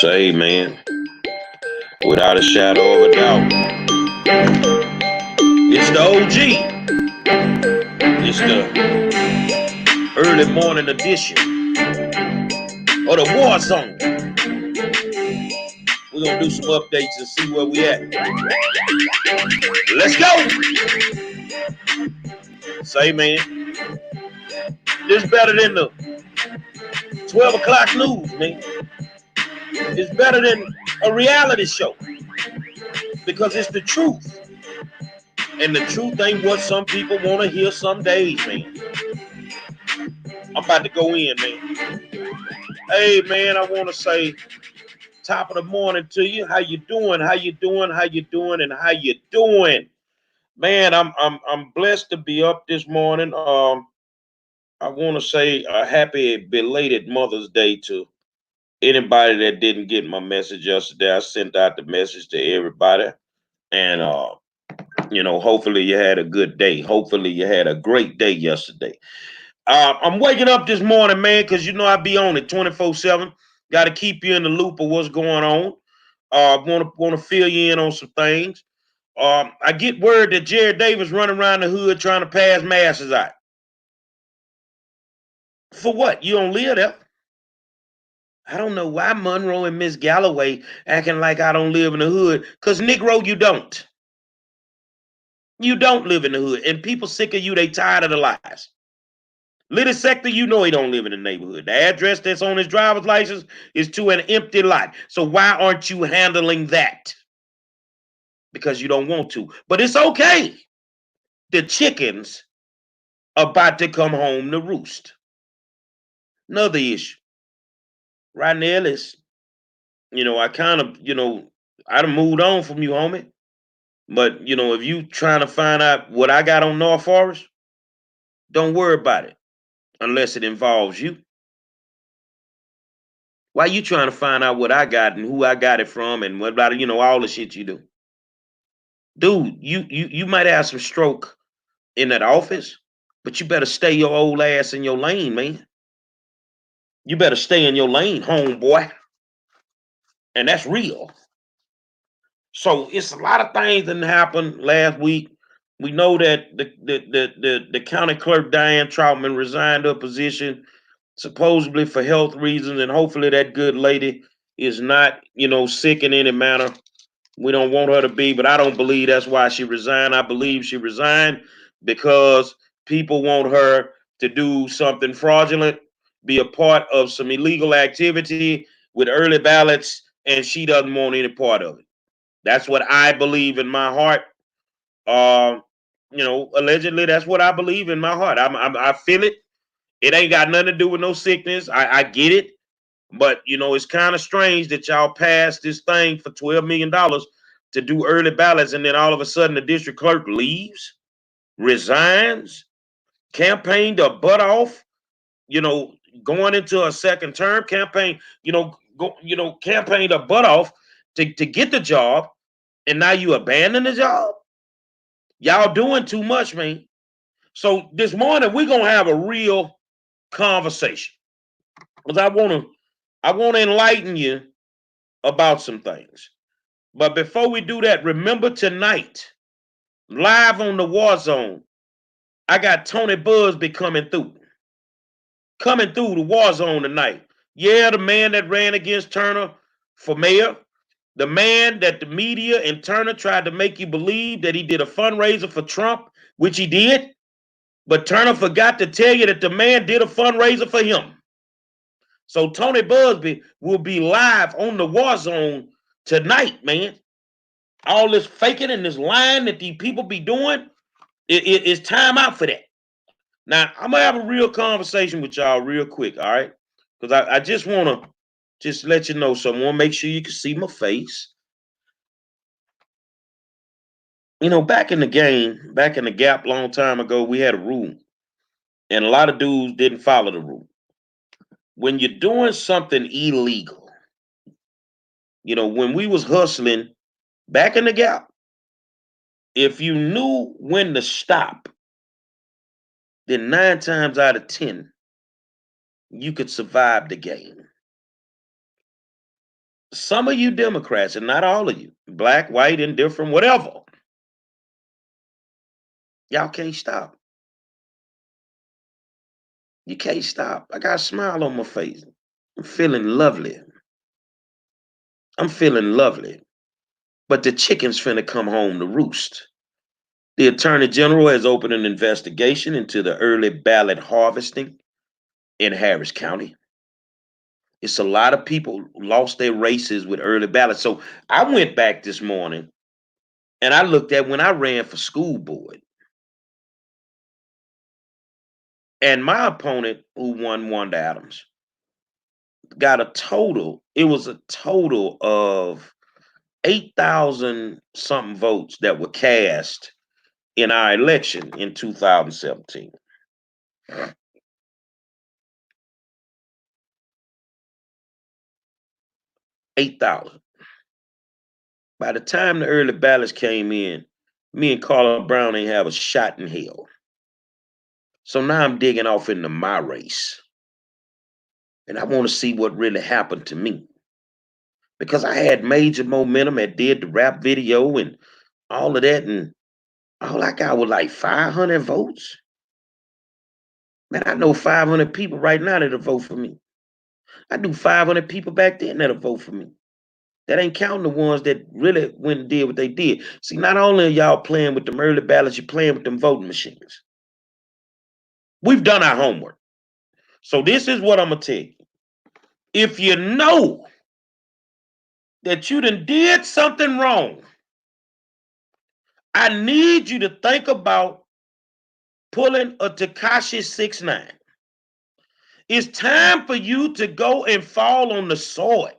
Say, man, without a shadow of a doubt, it's the OG. It's the early morning edition of the War Zone. We're gonna do some updates and see where we at. Let's go. Say, man, this better than the 12 o'clock news, man. It's better than a reality show because it's the truth. And the truth ain't what some people want to hear some days, man. I'm about to go in, man. Hey, man, I want to say top of the morning to you. How you doing? How you doing? How you doing? And how you doing? Man, I'm blessed to be up this morning. I want to say a happy belated Mother's Day to anybody that didn't get my message yesterday. I sent out the message to everybody. And hopefully you had a good day. Hopefully you had a great day yesterday. I'm waking up this morning, man, because I be on it 24/7. Got to keep you in the loop of what's going on. Want to fill you in on some things. I get word that Jared Davis running around the hood trying to pass masses out. For what? You don't live there. I don't know why Monroe and Miss Galloway acting like I don't live in the hood. Because Negro, you don't. You don't live in the hood. And people sick of you, they tired of the lies. Little Sector, he don't live in the neighborhood. The address that's on his driver's license is to an empty lot. So why aren't you handling that? Because you don't want to. But it's okay. The chickens about to come home to roost. Another issue. Right now, Ellis, I kind of, I done moved on from you, homie. But, if you trying to find out what I got on North Forest, don't worry about it unless it involves you. Why you trying to find out what I got and who I got it from and what about all the shit you do? Dude, you might have some stroke in that office, but you better stay your old ass in your lane, man. You better stay in your lane, homeboy. And that's real. So it's a lot of things that happened last week. We know that the county clerk Diane Troutman resigned her position supposedly for health reasons, and hopefully that good lady is not, sick in any manner. We don't want her to be, but I don't believe that's why she resigned. I believe she resigned because people want her to do something fraudulent, be a part of some illegal activity with early ballots, and she doesn't want any part of it. That's what I believe in my heart. Uh, allegedly, that's what I believe in my heart. I feel it. It ain't got nothing to do with no sickness. I get it. But, it's kind of strange that y'all passed this thing for $12 million to do early ballots, and then all of a sudden the district clerk leaves, resigns, campaigned her butt off, going into a second term, campaigned her butt off to get the job, and now you abandon the job? Y'all doing too much, man. So this morning we're gonna have a real conversation. Because I want to enlighten you about some things. But before we do that, remember tonight, live on the War Zone, I got Tony BUZBEE coming through. Coming through the War Zone tonight. Yeah, the man that ran against Turner for mayor. The man that the media and Turner tried to make you believe that he did a fundraiser for Trump, which he did. But Turner forgot to tell you that the man did a fundraiser for him. So Tony BUZBEE will be live on the War Zone tonight, man. All this faking and this lying that these people be doing, it's time out for that. Now, I'm going to have a real conversation with y'all real quick, all right? Because I just want to just let you know something. I want to make sure you can see my face. Back in the game, back in the Gap long time ago, we had a rule. And a lot of dudes didn't follow the rule. When you're doing something illegal, when we was hustling back in the Gap, if you knew when to stop, then 9 times out of 10, you could survive the game. Some of you Democrats, and not all of you, black, white, indifferent, whatever, y'all can't stop. You can't stop. I got a smile on my face. I'm feeling lovely. I'm feeling lovely. But the chicken's finna come home to roost. The Attorney General has opened an investigation into the early ballot harvesting in Harris County. It's a lot of people lost their races with early ballots. So I went back this morning and I looked at when I ran for school board. And my opponent, who won Wanda Adams, got a total, it was a total of 8,000 something votes that were cast in our election in 2017. 8,000. By the time the early ballots came in, me and Carla Brown ain't have a shot in hell. So now I'm digging off into my race. And I want to see what really happened to me. Because I had major momentum and did the rap video and all of that. And all I got was like 500 votes. Man, I know 500 people right now that'll vote for me. I knew 500 people back then that'll vote for me. That ain't counting the ones that really went and did what they did. See, not only are y'all playing with them early ballots, you're playing with them voting machines. We've done our homework. So this is what I'm going to tell you. If you know that you done did something wrong, I need you to think about pulling a Tekashi 6ix9ine. It's time for you to go and fall on the sword.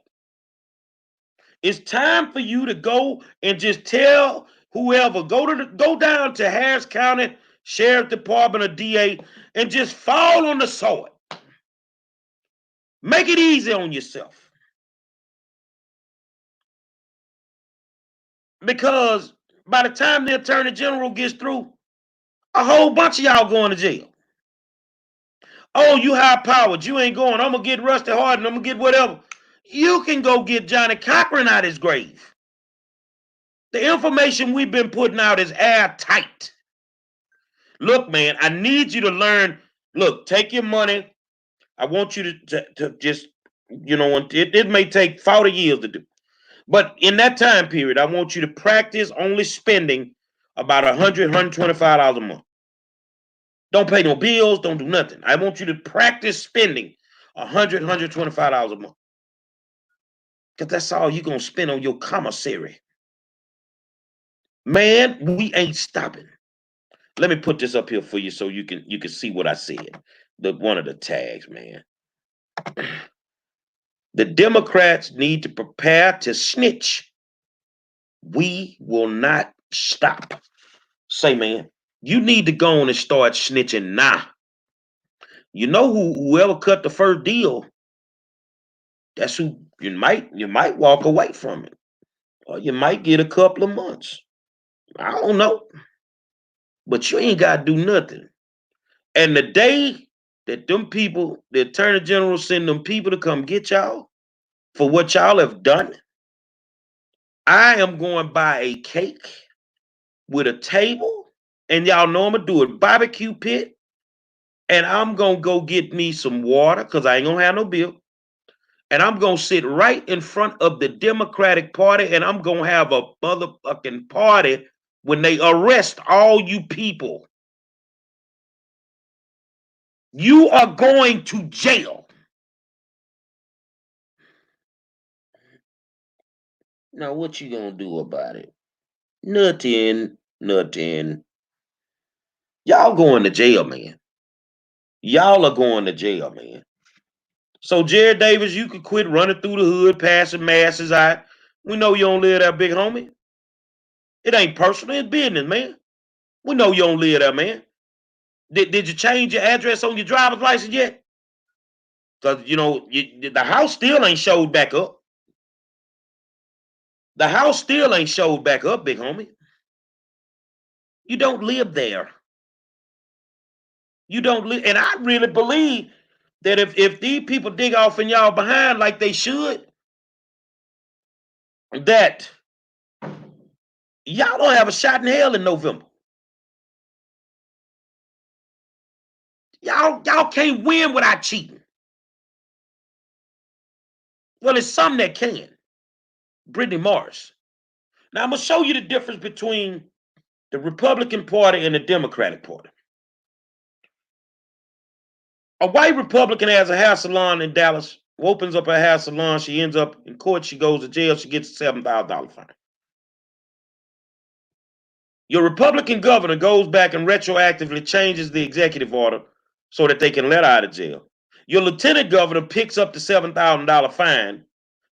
It's time for you to go and just tell whoever, go down to Harris County Sheriff Department or DA and just fall on the sword. Make it easy on yourself. Because by the time the Attorney General gets through, a whole bunch of y'all going to jail. Oh, you high powered. You ain't going. I'm going to get Rusty Hardin. I'm going to get whatever. You can go get Johnny Cochran out his grave. The information we've been putting out is airtight. Look, man, I need you to learn. Look, take your money. I want you to just, it may take 40 years to do. But in that time period, I want you to practice only spending about $100, $125 a month. Don't pay no bills. Don't do nothing. I want you to practice spending $100, $125 a month. Because that's all you're going to spend on your commissary. Man, we ain't stopping. Let me put this up here for you so you can see what I said. One of the tags, man. The Democrats need to prepare to snitch. We will not stop. Say, man, you need to go on and start snitching now. You know whoever cut the first deal, that's who you might walk away from it. Or you might get a couple of months. I don't know. But you ain't gotta do nothing. And the day that them people, the Attorney General send them people to come get y'all for what y'all have done, I am going to buy a cake with a table, and y'all know I'm gonna do it barbecue pit, and I'm gonna go get me some water because I ain't gonna have no bill. And I'm gonna sit right in front of the Democratic Party, and I'm gonna have a motherfucking party when they arrest all you people. You are going to jail. Now, what you gonna do about it? Nothing, nothing. Y'all going to jail, man. Y'all are going to jail, man. So, Jared Davis, you could quit running through the hood, passing masses out. We know you don't live there, big homie. It ain't personal, it's business, man. We know you don't live there, man. Did you change your address on your driver's license yet? Because, the house still ain't showed back up. The house still ain't showed back up, big homie. You don't live there. You don't live, and I really believe that if these people dig off in y'all behind like they should, that y'all don't have a shot in hell in November. Y'all can't win without cheating. Well, it's some that can. Brittany Morris. Now I'm gonna show you the difference between the Republican Party and the Democratic Party. A white Republican has a hair salon in Dallas, opens up her hair salon, she ends up in court, she goes to jail, she gets a $7,000 fine. Your Republican governor goes back and retroactively changes the executive order so that they can let her out of jail. Your lieutenant governor picks up the $7,000 fine,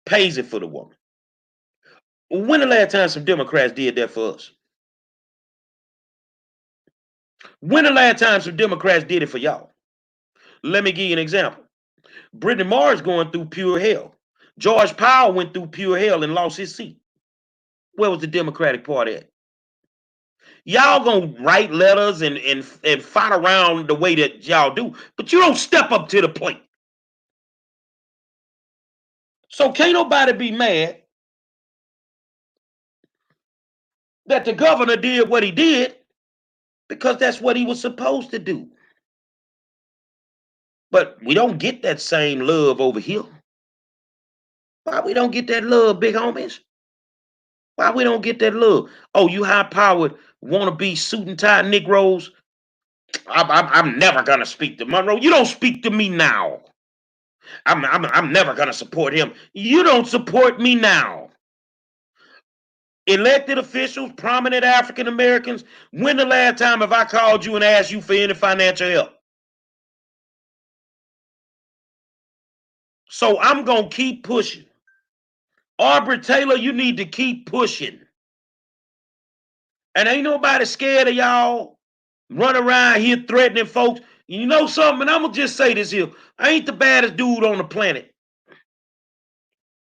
pays it for the woman. When the last time some Democrats did that for us? When the last time some Democrats did it for y'all? Let me give you an example. Brittany Morris going through pure hell. George Powell went through pure hell and lost his seat. Where was the Democratic Party at? Y'all gonna write letters and fight around the way that y'all do, but you don't step up to the plate. So can't nobody be mad that the governor did what he did because that's what he was supposed to do. But we don't get that same love over here. Why we don't get that love, big homies? Why we don't get that love? Oh, you high-powered, wanna-be suit and tie Negroes? I'm never gonna speak to Monroe. You don't speak to me now. I'm never gonna support him. You don't support me now. Elected officials, prominent African Americans. When the last time have I called you and asked you for any financial help? So I'm gonna keep pushing. Aubrey Taylor, you need to keep pushing. And ain't nobody scared of y'all run around here threatening folks. You know something? And I'm gonna just say this here. I ain't the baddest dude on the planet.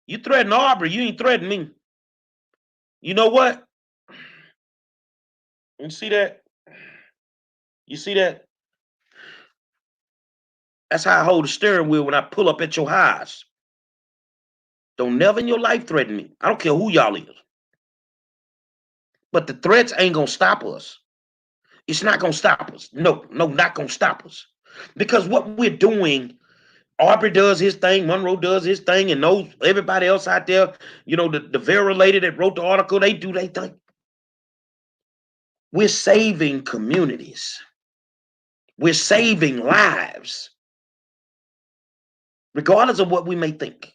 You threaten Aubrey, you ain't threaten me. You know what? You see that? You see that? That's how I hold the steering wheel when I pull up at your house. Don't never in your life threaten me. I don't care who y'all is. But the threats ain't gonna stop us. It's not gonna stop us. No, not gonna stop us. Because what we're doing, Aubrey does his thing, Monroe does his thing, and those everybody else out there, the Vera lady that wrote the article, they do their thing. We're saving communities. We're saving lives. Regardless of what we may think.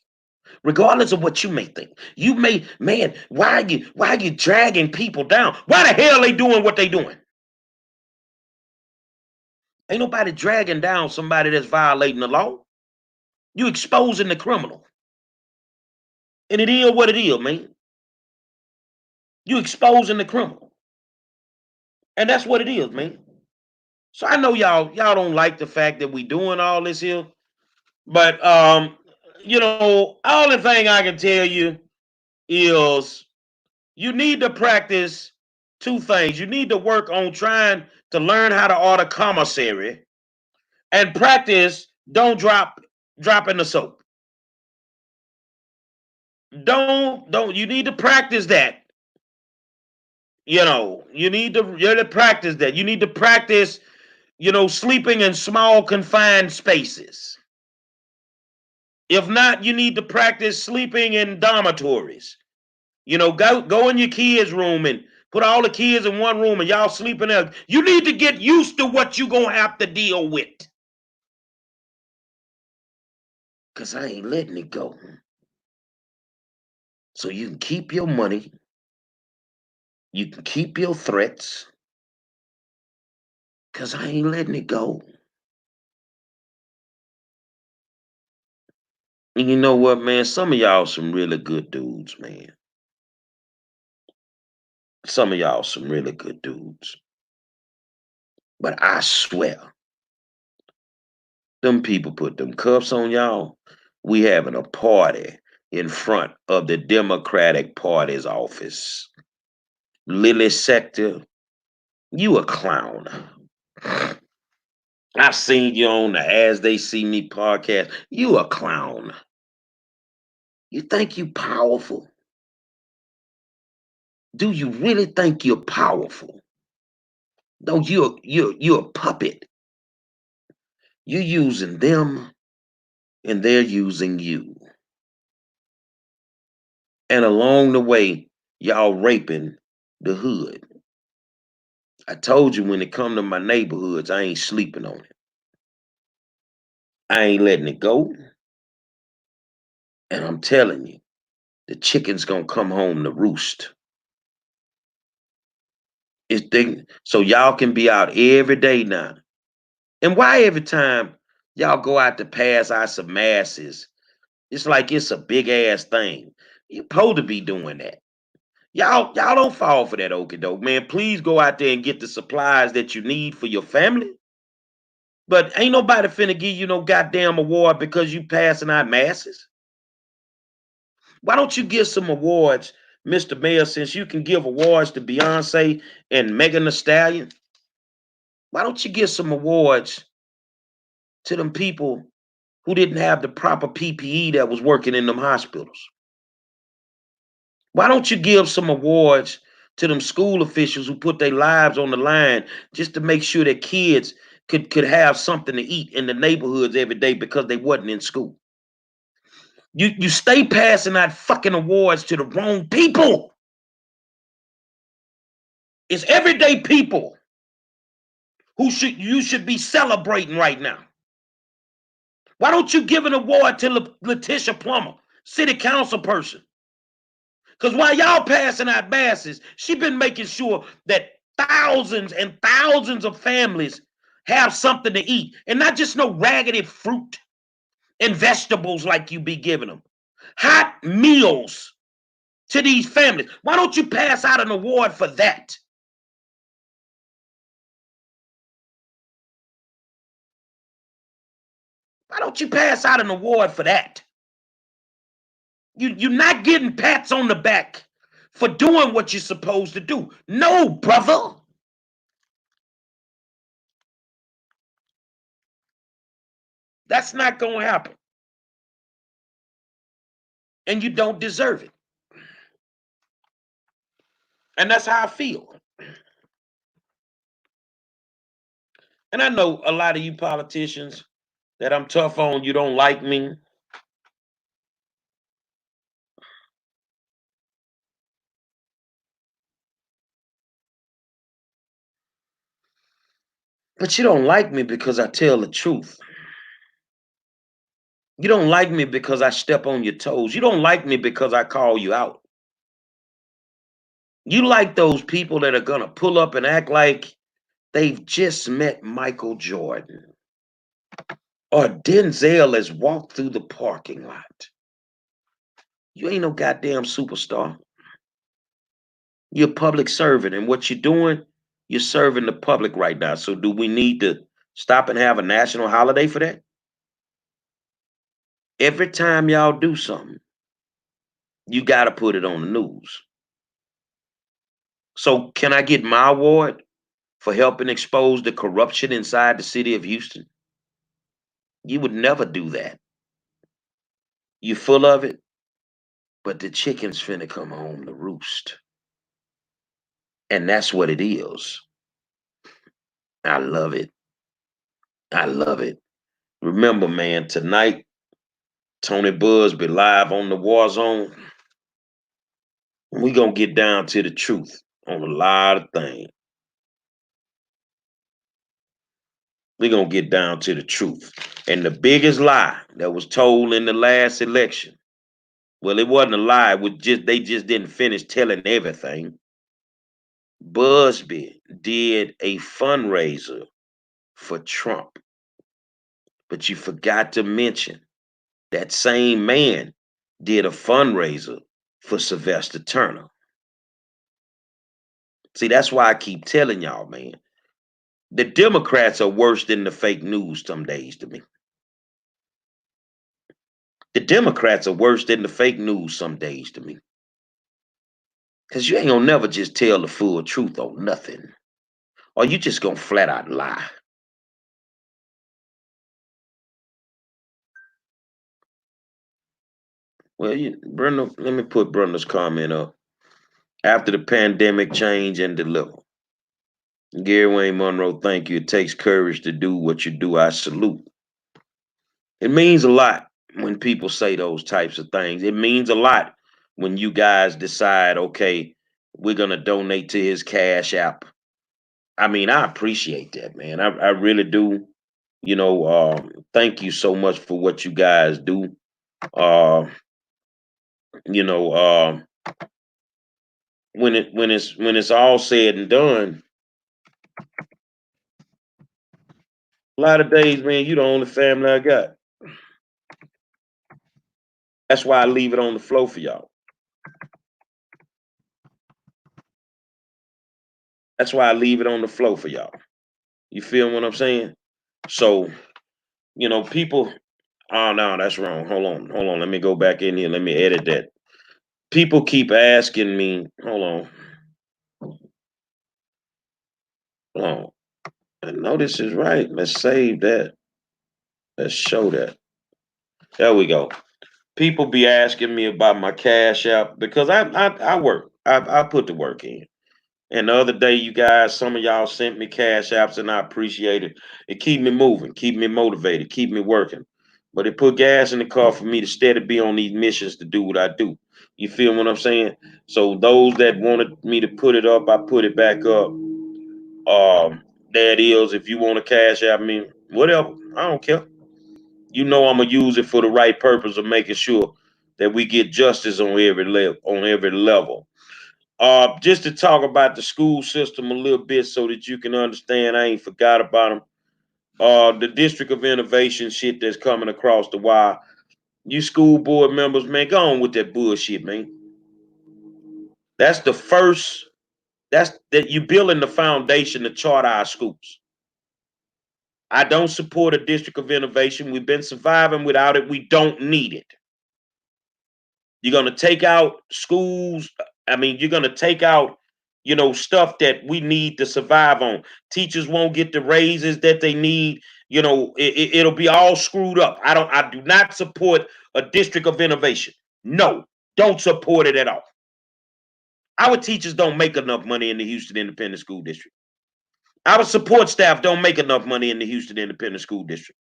Regardless of what you may think. You may, man, why are you dragging people down? Why the hell are they doing what they doing? Ain't nobody dragging down somebody that's violating the law. You exposing the criminal. And it is what it is, man. You exposing the criminal. And that's what it is, man. So I know y'all don't like the fact that we doing all this here. But all the thing I can tell you is you need to practice two things. You need to work on trying to learn how to order commissary and practice don't drop in the soap. Don't you need to practice that. You need to really practice that. You need to practice, sleeping in small confined spaces. If not, you need to practice sleeping in dormitories. Go in your kids' room and put all the kids in one room and y'all sleeping there. You need to get used to what you're gonna have to deal with. Cause I ain't letting it go. So you can keep your money, you can keep your threats, cause I ain't letting it go. And you know what, man? Some of y'all some really good dudes, man. Some of y'all some really good dudes. But I swear, them people put them cuffs on y'all. We having a party in front of the Democratic Party's office. Lily Sector, you a clown. I've seen you on the As They See Me podcast. You a clown. You think you powerful? Do you really think you're powerful? No, you're a puppet. You're using them and they're using you. And along the way, y'all raping the hood. I told you when it come to my neighborhoods, I ain't sleeping on it. I ain't letting it go. And I'm telling you, the chicken's gonna come home to roost. So y'all can be out every day now. And why every time y'all go out to pass out some masses, it's like it's a big ass thing. You supposed to be doing that. Y'all don't fall for that okie doke, man. Please go out there and get the supplies that you need for your family. But ain't nobody finna give you no goddamn award because you passing out masses. Why don't you give some awards, Mr. Mayor, since you can give awards to Beyonce and Megan Thee Stallion? Why don't you give some awards to them people who didn't have the proper PPE that was working in them hospitals? Why don't you give some awards to them school officials who put their lives on the line just to make sure that kids could have something to eat in the neighborhoods every day because they wasn't in school? You stay passing out fucking awards to the wrong people. It's everyday people who you should be celebrating right now. Why don't you give an award to Letitia Plummer, city council person? Because while y'all passing out masses, she been making sure that thousands and thousands of families have something to eat. And not just no raggedy fruit and vegetables like you be giving them. Hot meals to these families. Why don't you pass out an award for that? Why don't you pass out an award for that? You're not getting pats on the back for doing what you're supposed to do. No, brother. That's not going to happen. And you don't deserve it. And that's how I feel. And I know a lot of you politicians that I'm tough on, you don't like me. But you don't like me because I tell the truth. You don't like me because I step on your toes. You don't like me because I call you out. You like those people that are going to pull up and act like they've just met Michael Jordan or Denzel has walked through the parking lot. You ain't no goddamn superstar. You're a public servant. And what you're doing, you're serving the public right now. So do we need to stop and have a national holiday for that? Every time y'all do something, you got to put it on the news. So can I get my award for helping expose the corruption inside the city of Houston? You would never do that. You full of it, but the chicken's finna come home to roost. And that's what it is. I love it. I love it. Remember, man, tonight, Tony BUZBEE live on the War Zone. We gonna get down to the truth on a lot of things. We gonna get down to the truth. And the biggest lie that was told in the last election, well, it wasn't a lie. It was just they just didn't finish telling everything. BUZBEE did a fundraiser for Trump, but you forgot to mention that same man did a fundraiser for Sylvester Turner. See, that's why I keep telling y'all, man. The Democrats are worse than the fake news some days to me. The Democrats are worse than the fake news some days to me. Because you ain't gonna never just tell the full truth on nothing. Or you just gonna flat out lie. Well, Brenda, let me put Brenda's comment up. After the pandemic, change and deliver. Gary Wayne Monroe, thank you. It takes courage to do what you do. I salute. It means a lot when people say those types of things. It means a lot when you guys decide, okay, we're gonna donate to his cash app. I mean, I appreciate that, man. I really do. Thank you so much for what you guys do. Uh, you know, when it's all said and done, a lot of days, man, you the only family I got. That's why I leave it on the flow for y'all. That's why I leave it on the flow for y'all. You feel what I'm saying? So, people. Oh no, that's wrong. Hold on. Let me go back in here. Let me edit that. People keep asking me. Hold on. I know this is right. Let's save that. Let's show that. There we go. People be asking me about my cash app because I work. I put the work in. And the other day, you guys, some of y'all sent me cash apps, and I appreciate it. It keep me moving, keep me motivated, keep me working. But it put gas in the car for me to steady be on these missions to do what I do. You feel what I'm saying? So those that wanted me to put it up, I put it back up. There it is. If you want to cash app me, whatever, I don't care. I'm gonna use it for the right purpose of making sure that we get justice on every level. Just to talk about the school system a little bit so that you can understand, I ain't forgot about them. The District of Innovation shit that's coming across the wire. You school board members, man, go on with that bullshit, man. That's the first. That's that you building the foundation to chart our schools. I don't support a District of Innovation. We've been surviving without it. We don't need it. You're gonna take out schools. I mean, you're gonna take out, stuff that we need to survive on. Teachers won't get the raises that they need. It'll be all screwed up. I do not support a District of Innovation. No, don't support it at all. Our teachers don't make enough money in the Houston Independent School District. Our support staff don't make enough money in the Houston Independent School District.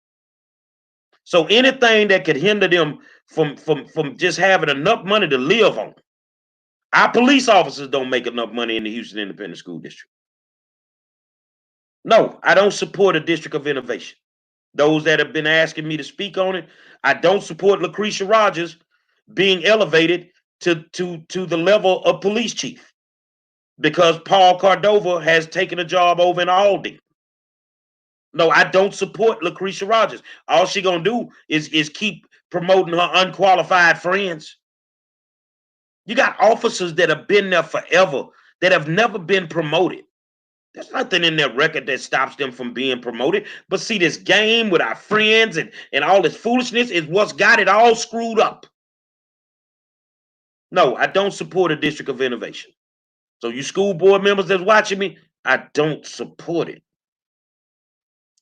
So anything that could hinder them from just having enough money to live on. Our police officers don't make enough money in the Houston Independent School District. No, I don't support a District of Innovation. Those that have been asking me to speak on it, I don't support Lucretia Rogers being elevated to the level of police chief because Paul Cordova has taken a job over in Aldi. No, I don't support Lucretia Rogers. All she gonna do is keep promoting her unqualified friends. You got officers that have been there forever that have never been promoted. There's nothing in their record that stops them from being promoted. But see, this game with our friends and all this foolishness is what's got it all screwed up. No, I don't support a District of Innovation. So you school board members that's watching me, I don't support it.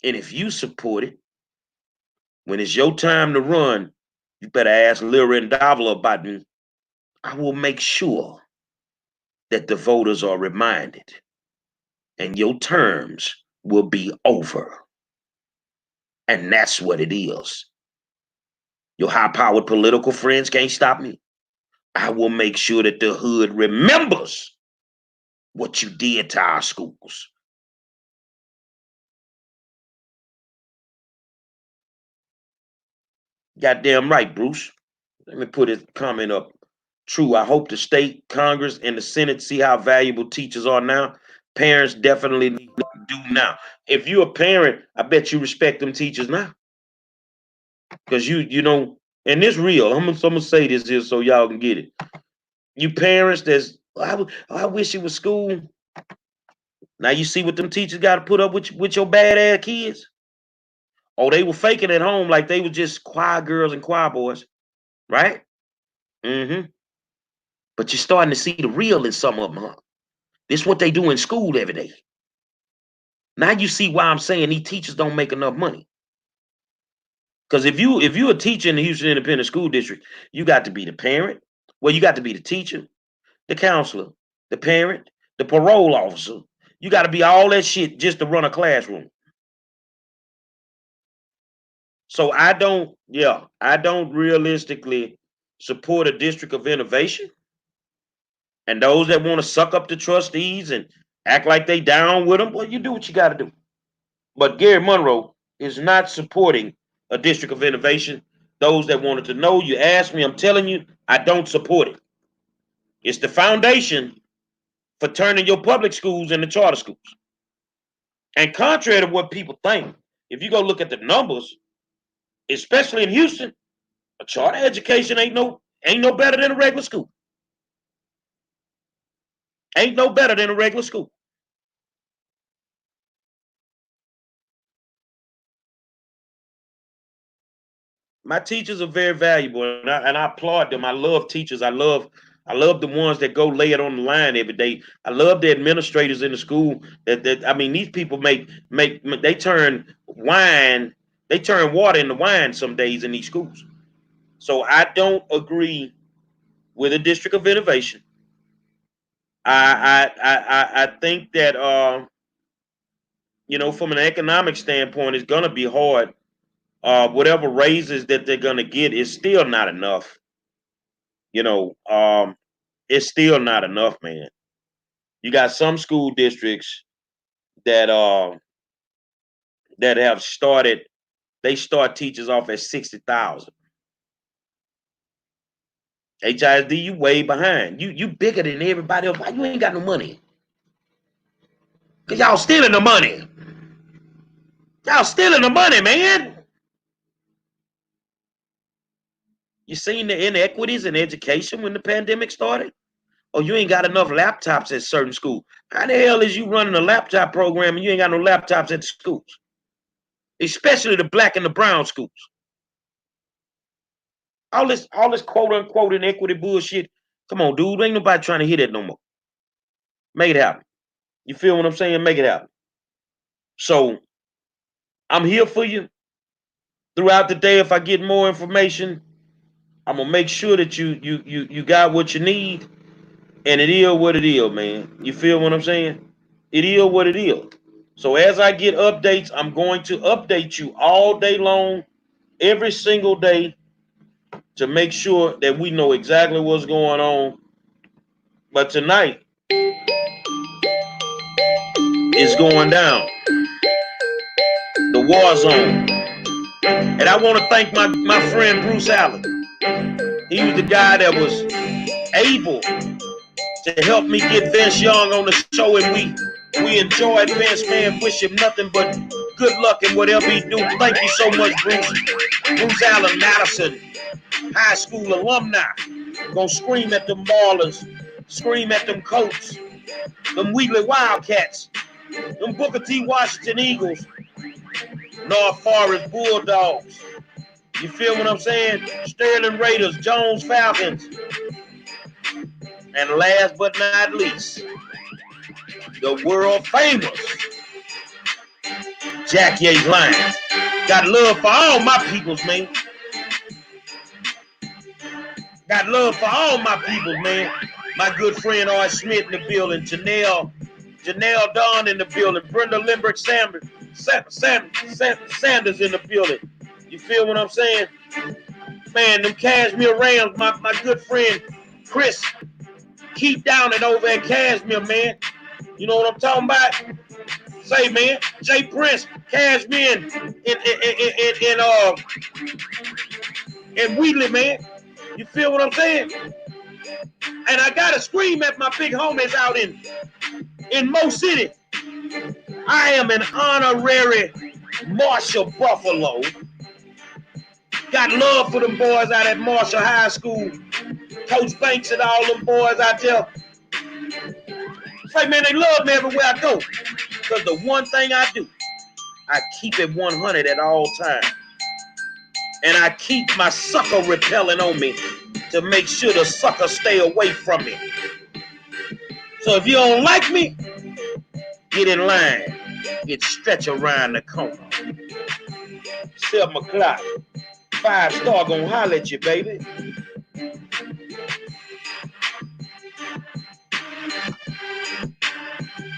And if you support it, when it's your time to run, you better ask Lyra and Davila about me. I will make sure that the voters are reminded and your terms will be over. And that's what it is. Your high-powered political friends can't stop me. I will make sure that the hood remembers what you did to our schools. Goddamn right, Bruce. Let me put his comment up. True, I hope the state, Congress, and the Senate see how valuable teachers are now. Parents definitely need to do now. If you're a parent, I bet you respect them teachers now. Because and this real. I'm gonna say this here so y'all can get it. You parents I wish it was school. Now you see what them teachers got to put up with your bad ass kids. Oh, they were faking at home like they were just choir girls and choir boys, right? Mm-hmm. But you're starting to see the real in some of them, huh? This is what they do in school every day. Now you see why I'm saying these teachers don't make enough money. Because if you're a teacher in the Houston Independent School District, you got to be the parent. Well, you got to be the teacher, the counselor, the parent, the parole officer. You got to be all that shit just to run a classroom. So I don't realistically support a district of innovation. And those that want to suck up the trustees and act like they down with them, well, you do what you got to do. But Gary Monroe is not supporting a district of innovation. Those that wanted to know, you asked me, I'm telling you, I don't support it. It's the foundation for turning your public schools into charter schools. And contrary to what people think, if you go look at the numbers, especially in Houston, a charter education ain't no better than a regular school. Ain't no better than a regular school. My teachers are very valuable, and I applaud them. I love teachers. I love the ones that go lay it on the line every day. I love the administrators in the school. That I mean, these people make they turn water into wine some days in these schools. So I don't agree with a district of innovation. I think that from an economic standpoint, it's gonna be hard. Whatever raises that they're gonna get is still not enough. You know, it's still not enough, man. You got some school districts that that have started. They start teachers off at 60,000. HISD, you way behind. You bigger than everybody else. Why you ain't got no money? Cause y'all stealing the money. Y'all stealing the money, man. You seen the inequities in education when the pandemic started? Oh, you ain't got enough laptops at certain schools. How the hell is you running a laptop program and you ain't got no laptops at the schools? Especially the black and the brown schools. All this quote unquote inequity bullshit. Come on, dude. Ain't nobody trying to hear that no more. Make it happen. You feel what I'm saying? Make it happen. So I'm here for you throughout the day. If I get more information, I'm gonna make sure that you got what you need. And it is what it is, man. You feel what I'm saying? It is what it is. So as I get updates, I'm going to update you all day long, every single day, to make sure that we know exactly what's going on. But tonight is going down. The war zone. And I want to thank my friend Bruce Allen. He was the guy that was able to help me get Vince Young on the show, and we enjoyed Vince, man. Wish him nothing but good luck in whatever he do. Thank you so much, Bruce. Bruce Allen, Madison High School alumni. Gonna scream at them Marlins, scream at them Colts, them Wheatley Wildcats, them Booker T. Washington Eagles, North Forest Bulldogs. You feel what I'm saying? Sterling Raiders, Jones Falcons. And last but not least, the world famous Jack Yates Lions. Got love for all my peoples, man. Got love for all my peoples, man. My good friend Art Smith in the building. Janelle Dawn in the building. Brenda Lindbergh Sanders in the building. You feel what I'm saying? Man, them Cashmere Rams, my good friend Chris, keep down it over at Cashmere, man. You know what I'm talking about? Say, man, Jay Prince, Cashmere in Wheatley, man. You feel what I'm saying? And I gotta scream at my big homies out in Mo City. I am an honorary Marshall Buffalo. Got love for them boys out at Marshall High School. Coach Banks and all them boys out there. Say, man, they love me everywhere I go. Because the one thing I do, I keep it 100 at all times. And I keep my sucker repelling on me to make sure the sucker stay away from me. So if you don't like me, get in line. Get stretched around the corner. 7 o'clock. 5 Star gonna holler at you, baby.